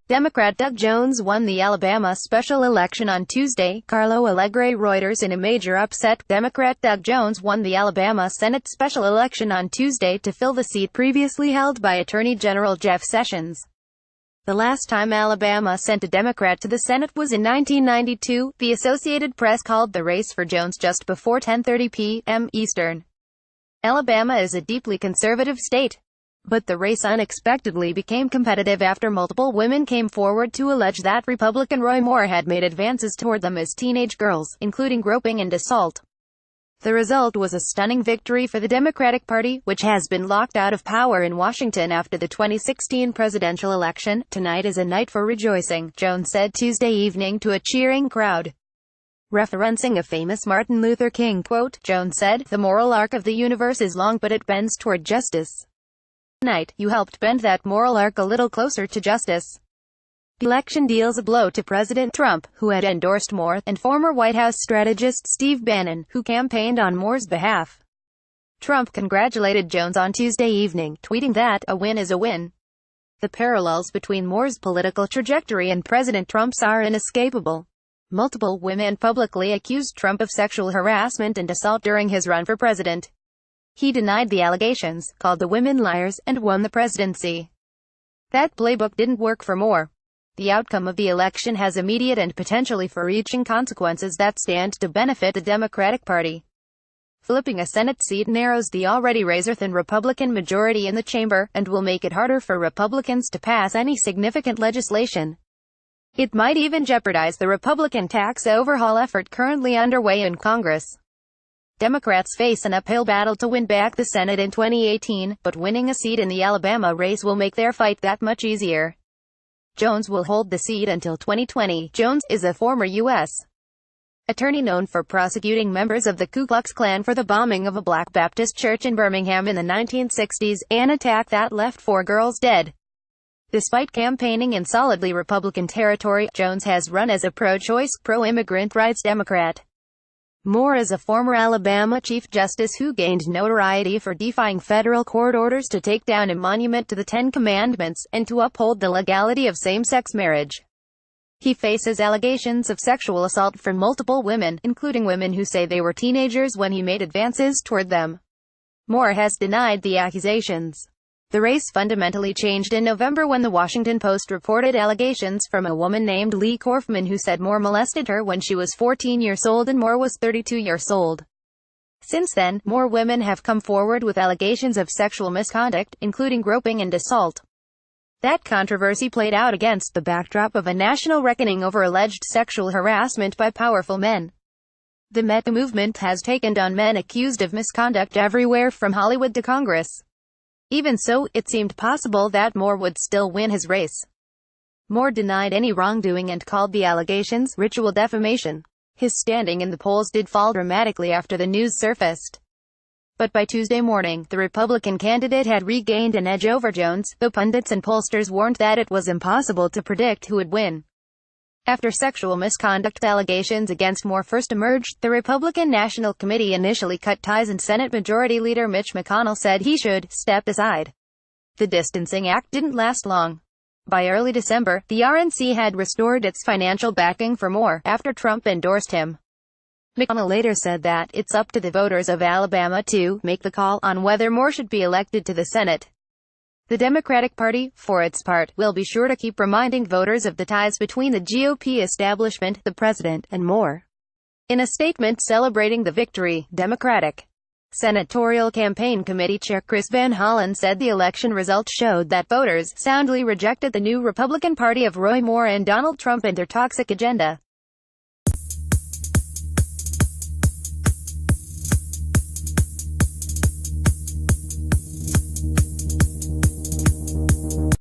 Democrat Doug Jones won the Alabama special election on Tuesday, Carlo Allegre. Reuters. In a major upset, Democrat Doug Jones won the Alabama Senate special election on Tuesday to fill the seat previously held by Attorney General Jeff Sessions. The last time Alabama sent a Democrat to the Senate was in 1992, the Associated Press called the race for Jones just before 10:30 p.m. Eastern. Alabama is a deeply conservative state. But the race unexpectedly became competitive after multiple women came forward to allege that Republican Roy Moore had made advances toward them as teenage girls, including groping and assault. The result was a stunning victory for the Democratic Party, which has been locked out of power in Washington after the 2016 presidential election. "Tonight is a night for rejoicing," Jones said Tuesday evening to a cheering crowd. Referencing a famous Martin Luther King quote, Jones said, "The moral arc of the universe is long, but it bends toward justice. Tonight, you helped bend that moral arc a little closer to justice." The election deals a blow to President Trump, who had endorsed Moore, and former White House strategist Steve Bannon, who campaigned on Moore's behalf. Trump congratulated Jones on Tuesday evening, tweeting that, "A win is a win." The parallels between Moore's political trajectory and President Trump's are inescapable. Multiple women publicly accused Trump of sexual harassment and assault during his run for president. He denied the allegations, called the women liars, and won the presidency. That playbook didn't work for Moore. The outcome of the election has immediate and potentially far-reaching consequences that stand to benefit the Democratic Party. Flipping a Senate seat narrows the already razor-thin Republican majority in the chamber, and will make it harder for Republicans to pass any significant legislation. It might even jeopardize the Republican tax overhaul effort currently underway in Congress. Democrats face an uphill battle to win back the Senate in 2018, but winning a seat in the Alabama race will make their fight that much easier. Jones will hold the seat until 2020. Jones is a former U.S. attorney known for prosecuting members of the Ku Klux Klan for the bombing of a Black Baptist church in Birmingham in the 1960s, an attack that left 4 girls dead. Despite campaigning in solidly Republican territory, Jones has run as a pro-choice, pro-immigrant rights Democrat. Moore is a former Alabama Chief Justice who gained notoriety for defying federal court orders to take down a monument to the Ten Commandments, and to uphold the legality of same-sex marriage. He faces allegations of sexual assault from multiple women, including women who say they were teenagers when he made advances toward them. Moore has denied the accusations. The race fundamentally changed in November when the Washington Post reported allegations from a woman named Lee Korfman who said Moore molested her when she was 14 years old and Moore was 32 years old. Since then, more women have come forward with allegations of sexual misconduct, including groping and assault. That controversy played out against the backdrop of a national reckoning over alleged sexual harassment by powerful men. The Me Too movement has taken on men accused of misconduct everywhere from Hollywood to Congress. Even so, it seemed possible that Moore would still win his race. Moore denied any wrongdoing and called the allegations ritual defamation. His standing in the polls did fall dramatically after the news surfaced. But by Tuesday morning, the Republican candidate had regained an edge over Jones, though pundits and pollsters warned that it was impossible to predict who would win. After sexual misconduct allegations against Moore first emerged, the Republican National Committee initially cut ties and Senate Majority Leader Mitch McConnell said he should step aside. The distancing act didn't last long. By early December, the RNC had restored its financial backing for Moore, after Trump endorsed him. McConnell later said that it's up to the voters of Alabama to make the call on whether Moore should be elected to the Senate. The Democratic Party, for its part, will be sure to keep reminding voters of the ties between the GOP establishment, the president, and Moore. In a statement celebrating the victory, Democratic Senatorial Campaign Committee Chair Chris Van Hollen said the election results showed that voters soundly rejected the new Republican Party of Roy Moore and Donald Trump and their toxic agenda.